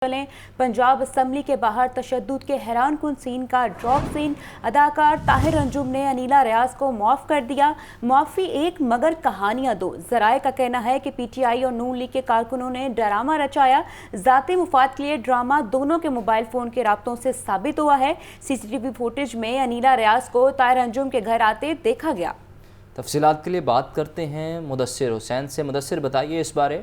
चलें पंजाब असम्बली के बाहर तशद्दुद के हैरान कुन सीन का ड्रॉप सीन। अदाकार ताहिर अंजुम ने अनीला रियाज को माफ़ कर दिया। माफ़ी एक मगर कहानियां दो। ज़राए का कहना है कि पीटीआई और नून लीग के कारकुनों ने ड्रामा रचाया। ज़ाती मुफाद के लिए ड्रामा दोनों के मोबाइल फ़ोन के राब्तों से साबित हुआ है। सीसीटीवी फुटेज में अनीला रियाज को ताहिर अंजुम के घर आते देखा गया। तफसीलात के लिए बात करते हैं मुदस्सिर हुसैन से। मुदस्सिर, बताइए इस बारे।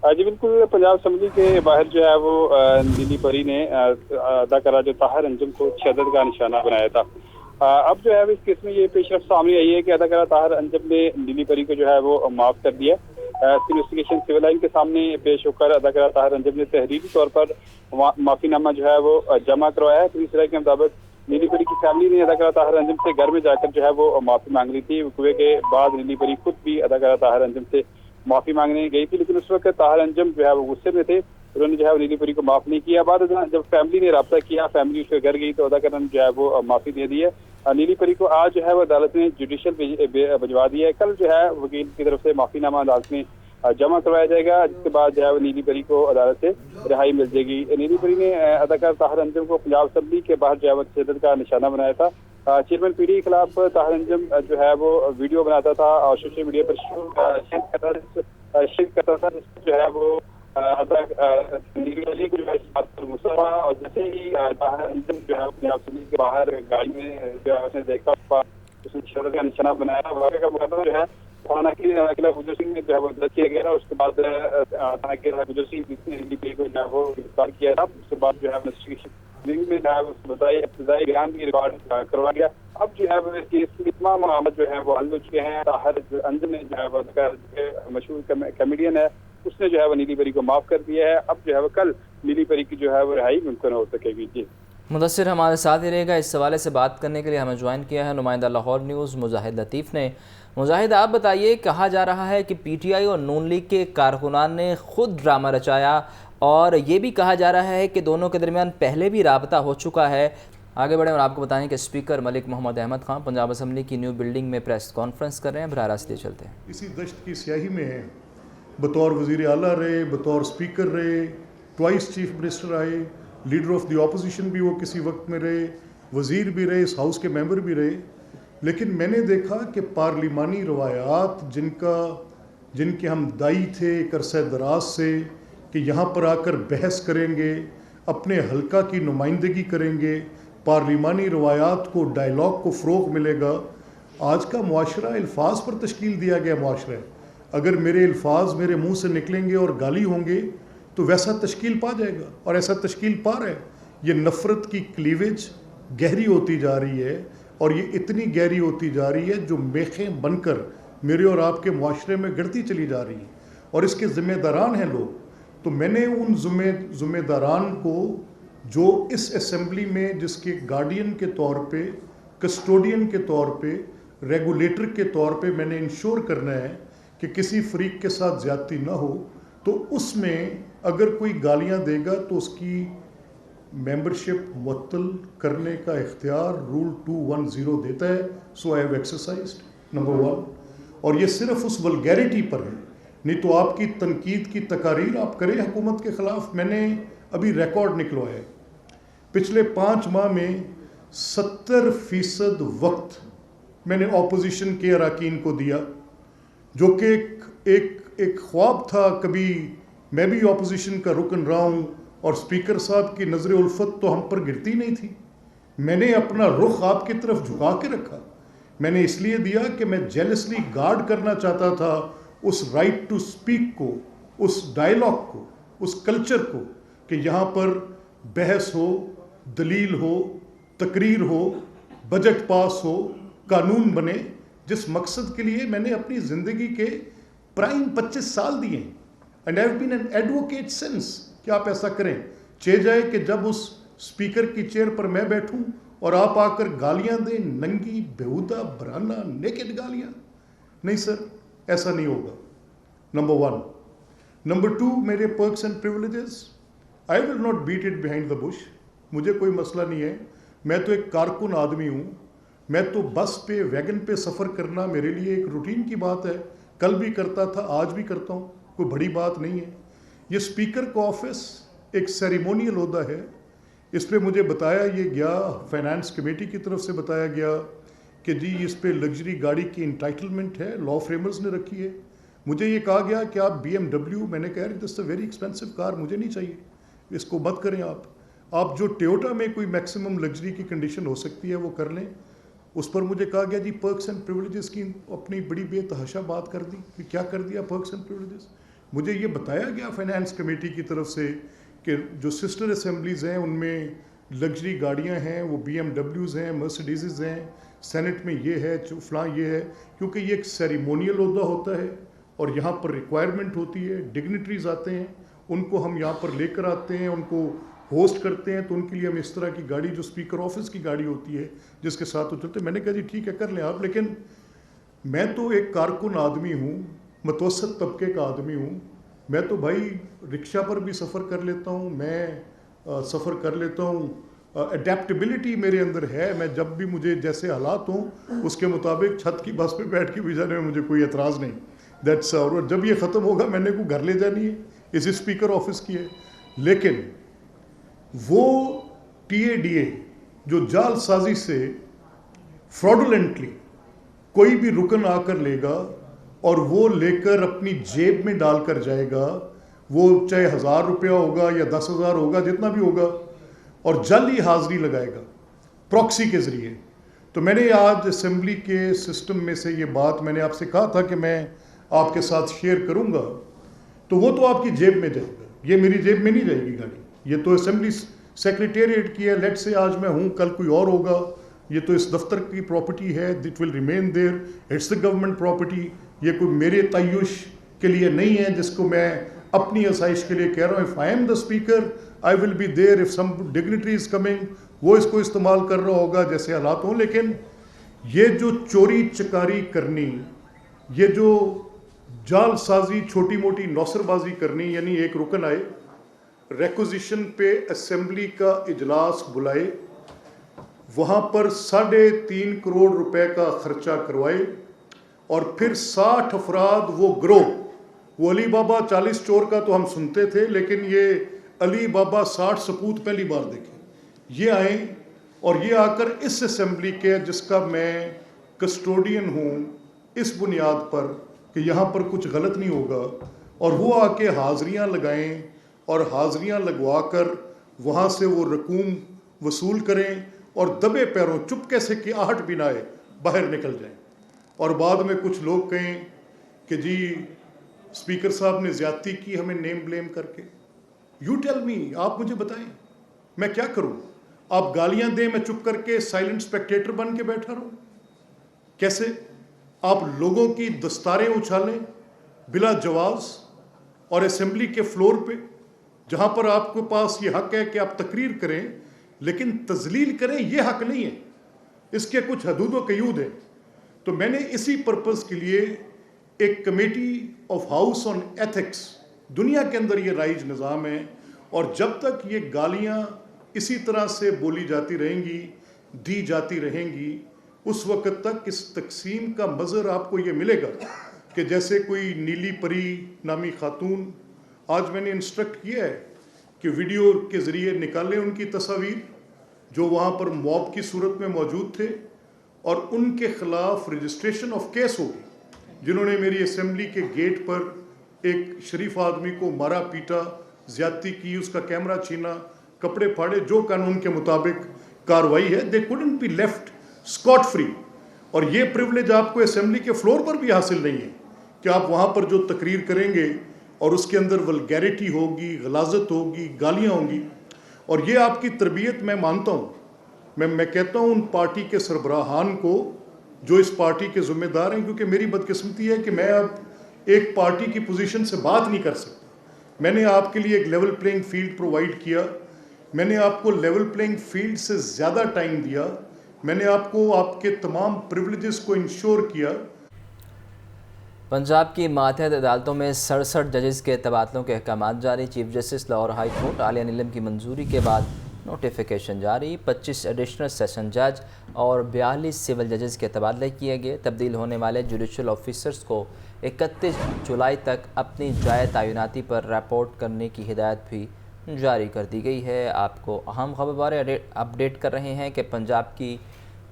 जी बिल्कुल, पंजाब असम्बली के बाहर जो है वो नीली परी ने अदाकारा जो ताहिर अंजुम को शदत का निशाना बनाया था। अब जो है इस केस में ये पेशरफ सामने आई है कि अदाकारा ताहिर अंजुम ने नीली परी को जो है वो माफ़ कर दिया। इन्वेस्टिगेशन सिविल लाइन के सामने पेश होकर अदाकारा ताहिर अंजुम ने तहरीरी तौर पर माफ़ीनामा जो है वो जमा करवाया है। पुलिस राय के मुताबिक नीली परी की फैमिली ने अदाकारा ताहिर अंजुम से घर में जाकर जो है वो माफ़ी मांग ली थी। वक़्वे के बाद नीली परी खुद भी अदाकारा ताहिर अंजुम से माफ़ी मांगने गई थी, लेकिन उस वक्त ताहिर अंजुम जो है वो गुस्से में थे। उन्होंने जो है वो नीली परी को माफ़ नहीं किया। बाद जब फैमिली ने रब्ता किया, फैमिली उसके घर गई तो अदाकारा ने जो है वो माफ़ी दे दी है। नीली परी को आज जो है वो अदालत ने जुडिशल भिजवा दिया है। कल जो है वकील की तरफ से माफ़ीनामा अदालत में जमा करवाया जाएगा, जिसके बाद जो है वो नीली परी को अदालत से रिहाई मिल जाएगी। नीली परी ने अदाकार ताहिर अंजुम को पंजाब असम्बली के बाहर जो है वो तशद्दुद का निशाना बनाया था। चेयरमैन पीडी के खिलाफ ताहिर अंजुम जो है वो वीडियो बनाता था और सोशल मीडिया पर शेयर करता था, जिसमें जो है वो नीली परी को जो है इस बात पर गुस्सा हुआ और जैसे ही ताहिर अंजुम जो है पंजाब असम्बली के बाहर गाड़ी में जो है उसने देखा, उसने शदत का निशाना बनाया। वाक़े का मुकदमा जो है थाना के किला गुजर सिंह में जो है वो दर्ज किया गया था। उसके बाद थाना के गुजर सिंह नीली परी को जो है वो गिरफ्तार किया था। उसके बाद जो है इन्वेस्टिगेशन में जो है बताई इब्तदाई बयान भी रिकॉर्ड करवा गया। अब जो है वो इस केस के तमाम मामले जो है वो हल हो चुके हैं। ताहिर अंजुम ने जो है वो मशहूर कॉमेडियन है, उसने जो है वो नीली परी को माफ़ कर दिया है। अब जो है वो कल नीली परी की जो है वो रिहाई मुमकिन हो सकेगी। जी मुदस्सिर हमारे साथ ही रहेगा। इस हवाले से बात करने के लिए हमें ज्वाइन किया है नुमाइंदा लाहौर न्यूज़ मुजाहिद लतीफ़ ने। मुजाहिद, आप बताइए, कहा जा रहा है कि पीटीआई और नून लीग के कारकुनान ने खुद ड्रामा रचाया और ये भी कहा जा रहा है कि दोनों के दरमियान पहले भी राबता हो चुका है। आगे बढ़ें और आपको बताएं कि स्पीकर मलिक मोहम्मद अहमद खान पंजाब असम्बली की न्यू बिल्डिंग में प्रेस कॉन्फ्रेंस कर रहे हैं। बराह रास्त चलते हैं। इसी दश्त की स्याही में है, बतौर वज़ीर आला रहे, बतौर स्पीकर रहे, ट्वाइस चीफ मिनिस्टर आए, लीडर ऑफ द अपोजिशन भी वो किसी वक्त में रहे, वज़ीर भी रहे, इस हाउस के मेंबर भी रहे। लेकिन मैंने देखा कि पार्लिमानी रवायात जिनके हम दाई थे एक अरसे दराज से कि यहाँ पर आकर बहस करेंगे, अपने हल्का की नुमाइंदगी करेंगे, पार्लिमानी रवायात को, डायलॉग को फ़रोग़ मिलेगा। आज का मुआशरा अल्फाज पर तश्कील दिया गया मुआशरा है। अगर मेरे अल्फाज मेरे मुंह से निकलेंगे और गाली होंगे तो वैसा तश्कील पा जाएगा, और ऐसा तश्कील पा रहा है। ये नफ़रत की क्लीवेज गहरी होती जा रही है और ये इतनी गहरी होती जा रही है जो मेखें बनकर मेरे और आपके मुआशरे में गिरती चली जा रही है, और इसके ज़िम्मेदारान हैं लोग। तो मैंने उन ज़िम्मेदारान को जो इस असेंबली में जिसके गार्डियन के तौर पे, कस्टोडियन के तौर पे, रेगुलेटर के तौर पे मैंने इंश्योर करना है कि किसी फरीक के साथ ज़्यादती ना हो, तो उसमें अगर कोई गालियां देगा तो उसकी मेंबरशिप मुअत्तल करने का इख्तियार रूल 210 देता है। सो आई हैव एक्सरसाइज्ड, नंबर 1। और ये सिर्फ उस वल्गैरिटी पर है, नहीं तो आपकी तनकीद की तकारीर आप करें हुकूमत के ख़िलाफ़। मैंने अभी रिकॉर्ड निकलवाया है, पिछले 5 माह में 70% वक्त मैंने अपोजिशन के अरकान को दिया, जो कि एक ख्वाब था। कभी मैं भी अपोजिशन का रुकन रहा हूँ और स्पीकर साहब की नज़र उल्फत तो हम पर गिरती नहीं थी। मैंने अपना रुख आपकी तरफ झुका के रखा। मैंने इसलिए दिया कि मैं जेलसली गार्ड करना चाहता था उस राइट टू स्पीक को, उस डायलॉग को, उस कल्चर को, कि यहाँ पर बहस हो, दलील हो, तकरीर हो, बजट पास हो, कानून बने, जिस मकसद के लिए मैंने अपनी ज़िंदगी के प्राइम 25 साल दिए हैं। And I have been an advocate since कि आप ऐसा करें। चे जाए कि जब उस स्पीकर की चेयर पर मैं बैठूं और आप आकर गालियां दें, नंगी, बेहुदा, बराना, नेकेड गालियां। नहीं सर, ऐसा नहीं होगा, नंबर 1। नंबर 2, मेरे perks and privileges, I will not beat it behind the bush. मुझे कोई मसला नहीं है, मैं तो एक कारकुन आदमी हूँ। मैं तो बस पे, वैगन पे सफ़र करना मेरे लिए एक रूटीन की बात है। कल भी करता था, आज भी करता हूँ, कोई बड़ी बात नहीं है। یہ اسپیکر کا آفس ایک سیریمونیل عہدہ ہے. اس پہ مجھے بتایا یہ گیا، فائنانس کمیٹی کی طرف سے بتایا گیا کہ جی اس پہ لگژری گاڑی کی انٹائٹلمنٹ ہے، لا فریمرز نے رکھی ہے. مجھے یہ کہا گیا کہ آپ BMW، میں نے کہا دس اے ویری ایکسپینسو کار، مجھے نہیں چاہیے، اس کو مت کریں آپ جو ٹیوٹا میں کوئی میکسیمم لگژری کی کنڈیشن ہو سکتی ہے وہ کر لیں. اس پر مجھے کہا گیا جی پرکس اینڈ پریولیجز کی اپنی بڑی بے تحاشا بات کر دی کہ کیا کر دیا پرکس اینڈ پریولیجز. مجھے یہ بتایا گیا فائنانس کمیٹی کی طرف سے کہ جو سسٹر اسمبلیز ہیں ان میں لگژری گاڑیاں ہیں، وہ BMWs ہیں، مرسڈیزز ہیں، سینٹ میں یہ ہے، فلاں یہ ہے، کیونکہ یہ ایک سیریمونیل عہدہ ہوتا ہے اور یہاں پر ریکوائرمنٹ ہوتی ہے. ڈگنیٹریز آتے ہیں، ان کو ہم یہاں پر لے کر آتے ہیں، ان کو ہوسٹ کرتے ہیں، تو ان کے لیے ہم اس طرح کی گاڑی جو اسپیکر آفس کی گاڑی ہوتی ہے جس کے ساتھ وہ چلتے ہیں. میں نے کہا جی ٹھیک ہے کر لیں آپ، لیکن میں تو ایک کارکن آدمی ہوں، متوسط طبقے کا آدمی ہوں. میں تو بھائی رکشہ پر بھی سفر کر لیتا ہوں، میں سفر کر لیتا ہوں، اڈیپٹیبلٹی میرے اندر ہے. میں جب بھی مجھے جیسے حالات ہوں اس کے مطابق چھت کی بس پہ بیٹھ کے بھی جانے میں مجھے کوئی اعتراض نہیں. دیٹس اور جب یہ ختم ہوگا میں نے کوئی گھر لے جانی ہے، اس اسپیکر آفس کی ہے. لیکن وہ TADA جو جال سازی سے فراڈولنٹلی کوئی بھی رکن آ کر لے گا اور وہ لے کر اپنی جیب میں ڈال کر جائے گا، وہ چاہے 1000 روپیہ ہوگا یا 10,000 ہوگا، جتنا بھی ہوگا، اور جعلی حاضری لگائے گا پراکسی کے ذریعے. تو میں نے آج اسمبلی کے سسٹم میں سے یہ بات میں نے آپ سے کہا تھا کہ میں آپ کے ساتھ شیئر کروں گا، تو وہ تو آپ کی جیب میں جائے گا، یہ میری جیب میں نہیں جائے گی گاڑی. یہ تو اسمبلی سیکریٹریٹ کی ہے. لیٹ سے آج میں ہوں، کل کوئی اور ہوگا، یہ تو اس دفتر کی پراپرٹی ہے، it will remain there, it's the government property. یہ کوئی میرے تعیش کے لیے نہیں ہے جس کو میں اپنی آسائش کے لیے کہہ رہا ہوں. If I am the speaker I will be there, if some dignitary is coming, وہ اس کو استعمال کر رہا ہوگا جیسے حالات ہوں. لیکن یہ جو چوری چکاری کرنی، یہ جو جال سازی، چھوٹی موٹی نوسر بازی کرنی، یعنی ایک رکن آئے ریکوزیشن پہ اسمبلی کا اجلاس بلائے، وہاں پر 3.5 کروڑ روپے کا خرچہ کروائے، اور پھر 60 افراد وہ گروہ، وہ علی بابا 40 چور کا تو ہم سنتے تھے، لیکن یہ علی بابا 60 سپوت پہلی بار دیکھے. یہ آئیں اور یہ آ کر اس اسمبلی کے، جس کا میں کسٹوڈین ہوں، اس بنیاد پر کہ یہاں پر کچھ غلط نہیں ہوگا، اور وہ آ کے حاضریاں لگائیں اور حاضریاں لگوا کر وہاں سے وہ رقوم وصول کریں اور دبے پیروں چپکے سے کہ آہٹ بھی نہ آئے باہر نکل جائیں. اور بعد میں کچھ لوگ کہیں کہ جی اسپیکر صاحب نے زیادتی کی ہمیں نیم بلیم کر کے. یو ٹیل می، آپ مجھے بتائیں میں کیا کروں؟ آپ گالیاں دیں، میں چپ کر کے سائلنٹ اسپیکٹیٹر بن کے بیٹھا رہوں؟ کیسے؟ آپ لوگوں کی دستاریں اچھالیں بلا جواز، اور اسمبلی کے فلور پہ جہاں پر آپ کے پاس یہ حق ہے کہ آپ تقریر کریں لیکن تذلیل کریں، یہ حق نہیں ہے. اس کے کچھ حدود و قیود ہیں. تو میں نے اسی پرپز کے لیے ایک committee of house on ethics, دنیا کے اندر یہ رائج نظام ہے، اور جب تک یہ گالیاں اسی طرح سے بولی جاتی رہیں گی، دی جاتی رہیں گی، اس وقت تک اس تقسیم کا مظہر آپ کو یہ ملے گا کہ جیسے کوئی نیلی پری نامی خاتون. آج میں نے انسٹرکٹ کیا ہے کہ ویڈیو کے ذریعے نکالیں ان کی تصاویر جو وہاں پر موب کی صورت میں موجود تھے، اور ان کے خلاف رجسٹریشن آف کیس ہوگی جنہوں نے میری اسمبلی کے گیٹ پر ایک شریف آدمی کو مارا پیٹا، زیادتی کی، اس کا کیمرہ چھینا، کپڑے پھاڑے. جو قانون کے مطابق کاروائی ہے. دے couldn't be left scot free. اور یہ پریولیج آپ کو اسمبلی کے فلور پر بھی حاصل نہیں ہے کہ آپ وہاں پر جو تقریر کریں گے اور اس کے اندر ولگیرٹی ہوگی، غلاظت ہوگی، گالیاں ہوں گی. اور یہ آپ کی تربیت میں مانتا ہوں. میں کہتا ہوں ان پارٹی کے سربراہان کو جو اس پارٹی کے ذمہ دار ہیں، کیونکہ میری بدقسمتی ہے کہ میں اب ایک پارٹی کی پوزیشن سے بات نہیں کر سکتا. میں نے آپ کے لیے ایک لیول پلینگ فیلڈ پرووائڈ کیا، میں نے آپ کو لیول پلینگ فیلڈ سے زیادہ ٹائم دیا، میں نے آپ کو آپ کے تمام پریولیجز کو انشور کیا. پنجاب کی ماتحت عدالتوں میں 67 ججز کے تبادلوں کے احکامات جاری. Chief justice Lahore high court Aalia Neelam کی منظوری کے بعد नोटिफिकेशन जारी। 25 एडिशनल सेशन जज और 42 सिविल जजेस के तबादले किए गए। तब्दील होने वाले जुडिशल ऑफिसर्स को 31 जुलाई तक अपनी जाए तैनाती पर रिपोर्ट करने की हिदायत भी जारी कर दी गई है। आपको अहम खबर बारे अपडेट कर रहे हैं कि पंजाब की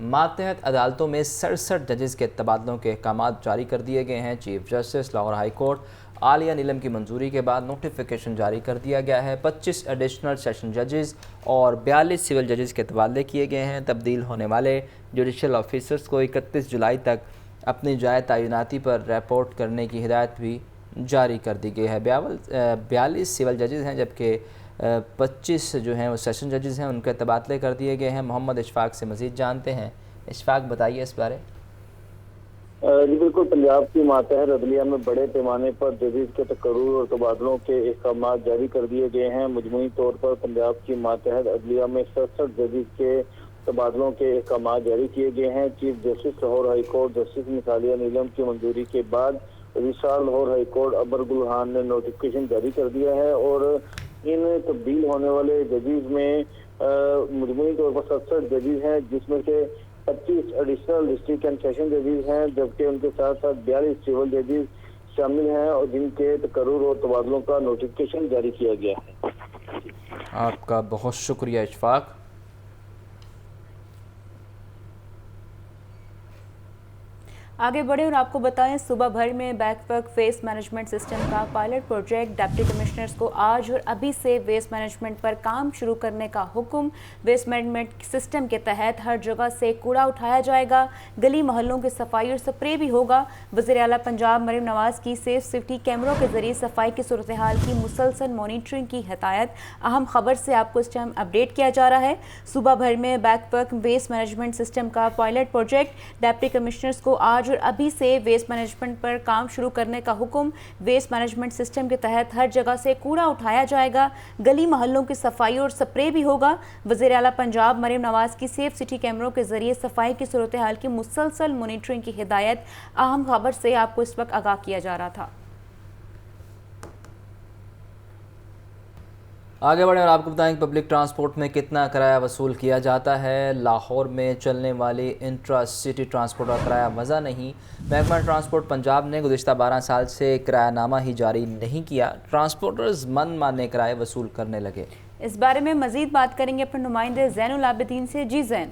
मातहत अदालतों में 67 जजेस के तबादलों के अहकाम जारी कर दिए गए हैं। Chief justice Lahore high court Aalia Neelam की मंजूरी के बाद नोटिफिकेशन जारी कर दिया गया है। 25 एडिशनल सेशन जजेस और 42 सिविल जजेस के तबादले किए गए हैं। तब्दील होने वाले जुडिशल ऑफिसर्स को 31 जुलाई तक अपनी जाए तैनाती पर रिपोर्ट करने की हिदायत भी जारी कर दी गई है। 42 सिविल जजेस हैं, जबकि 25 जो हैं वो सेशन जजेस हैं, उनके तबादले कर दिए गए हैं। मोहम्मद इशफाक से मज़ीद जानते हैं। इशफाक, बताइए इस बारे। जी बिल्कुल, पंजाब की मातहत अदलिया में बड़े पैमाने पर जदीद के तकर्रुर और तबादलों के अहकाम जारी कर दिए गए हैं। मजमूई तौर पर पंजाब की मातहत अदलिया में 67 जदीद के तबादलों के अहकाम जारी किए गए हैं। Chief justice Lahore high court justice miss Aalia Neelam की मंजूरी के बाद रजिस्ट्रार लाहौर हाई कोर्ट अबर गुलहान ने नोटिफिकेशन जारी कर दिया है और इन तब्दील होने वाले जजीज में मजमूई तौर पर 67 जजीज हैं, जिसमें से 25 एडिशनल डिस्ट्रिक्ट एंड सेशन जजीज हैं, जबकि उनके साथ साथ 42 सिविल जजीज शामिल हैं और जिनके तकर्रुर और तबादलों का नोटिफिकेशन जारी किया गया है। आपका बहुत शुक्रिया इशफाक। आगे बढ़े और आपको बताएं, सुबह भर में बैकवर्क वेस्ट मैनेजमेंट सिस्टम का पायलट प्रोजेक्ट डिप्टी कमिश्नर्स को आज और अभी से वेस्ट मैनेजमेंट पर काम शुरू करने का हुक्म। वेस्ट मैनेजमेंट सिस्टम के तहत हर जगह से कूड़ा उठाया जाएगा, गली मोहल्लों की सफाई और स्प्रे भी होगा। वज़ीर आला पंजाब मरीम नवाज की सेफ सिटी कैमरों के जरिए सफाई की सूरत हाल की मुसलसल मॉनिटरिंग की हिदायत। अहम खबर से आपको इस टाइम अपडेट किया जा रहा है। सुबह भर में बैकवर्क वेस्ट मैनेजमेंट सिस्टम का पायलट प्रोजेक्ट डिप्टी कमिश्नर्स को आज और अभी से वेस्ट मैनेजमेंट पर काम शुरू करने का हुक्म। वेस्ट मैनेजमेंट सिस्टम के तहत हर जगह से कूड़ा उठाया जाएगा, गली मोहल्लों की सफाई और स्प्रे भी होगा। वज़ीर आला पंजाब मरीम नवाज की सेफ सिटी कैमरों के जरिए सफाई की सूरत हाल की मुसलसल मॉनिटरिंग की हिदायत। अहम खबर से आपको इस वक्त आगाह किया जा रहा था। आगे बढ़े और आपको बताएं कि पब्लिक ट्रांसपोर्ट में कितना किराया वसूल किया जाता है। लाहौर में चलने वाली इंट्रा सिटी ट्रांसपोर्ट का किराया वज़ा नहीं। महकमा ट्रांसपोर्ट पंजाब ने गुज़िश्ता 12 साल से किरायानामा ही जारी नहीं किया। ट्रांसपोर्टर्स मन माने किराए वसूल करने लगे। इस बारे में मज़ीद बात करेंगे अपने नुमाइंदे ज़ैनुल आबिदीन से। जी ज़ैन।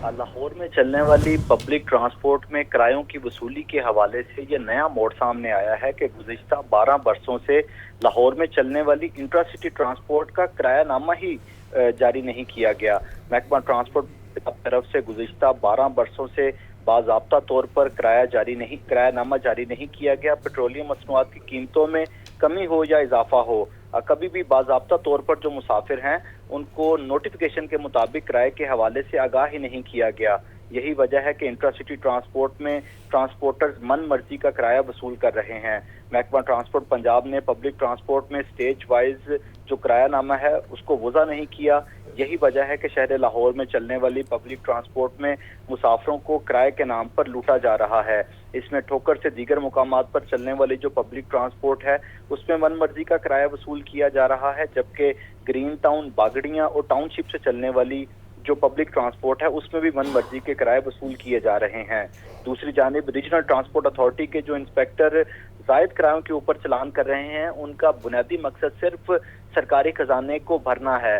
लाहौर में चलने वाली पब्लिक ट्रांसपोर्ट में किरायों की वसूली के हवाले से ये नया मोड़ सामने आया है कि गुज़िश्ता 12 बरसों से लाहौर में चलने वाली इंट्रा सिटी ट्रांसपोर्ट का किरायानामा ही जारी नहीं किया गया। महकमा ट्रांसपोर्ट की तरफ से गुज़िश्ता 12 बरसों से बाज़ाब्ता तौर पर किरायानामा जारी नहीं किया गया। पेट्रोलियम मसनूआत की कीमतों में कमी हो या इजाफा हो, कभी भी बाज़ाब्ता तौर पर जो मुसाफिर हैं उनको नोटिफिकेशन के मुताबिक किराए के हवाले से आगाह ही नहीं किया गया। यही वजह है कि इंट्रा सिटी ट्रांसपोर्ट में ट्रांसपोर्टर्स मन मर्जी का किराया वसूल कर रहे हैं। महकमा ट्रांसपोर्ट पंजाब ने पब्लिक ट्रांसपोर्ट में स्टेज वाइज जो किरायानामा है उसको वज़ा नहीं किया। यही वजह है कि शहर लाहौर में चलने वाली पब्लिक ट्रांसपोर्ट में मुसाफिरों को किराए के नाम पर लूटा जा रहा है। इसमें ठोकर से दीगर मुकामात पर चलने वाली जो पब्लिक ट्रांसपोर्ट है उसमें मन मर्जी का किराया वसूल किया जा रहा है, जबकि ग्रीन टाउन, बागड़ियाँ और टाउनशिप से चलने वाली जो पब्लिक ट्रांसपोर्ट है उसमें भी मन मर्जी के किराए वसूल किए जा रहे हैं। दूसरी जानिब रीजनल ट्रांसपोर्ट अथॉरिटी के जो इंस्पेक्टर जायद किरायों के ऊपर चलान कर रहे हैं, उनका बुनियादी मकसद सिर्फ सरकारी खजाने को भरना है।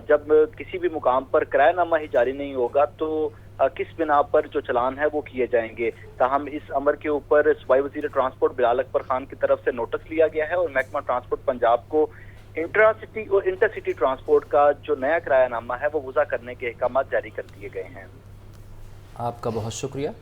जब किसी भी मुकाम पर किरायानामा ही जारी नहीं होगा तो किस बिना पर जो चलान है वो किए जाएंगे। ताहम इस अमर के ऊपर सूबाई वज़ीर ट्रांसपोर्ट बिलाल अकबर खान की तरफ से नोटिस लिया गया है और महकमा ट्रांसपोर्ट पंजाब को इंट्रा सिटी और इंटरसिटी ट्रांसपोर्ट का जो नया किरायानामा है वो वज़ा करने के अहकाम जारी कर दिए गए हैं। आपका बहुत शुक्रिया।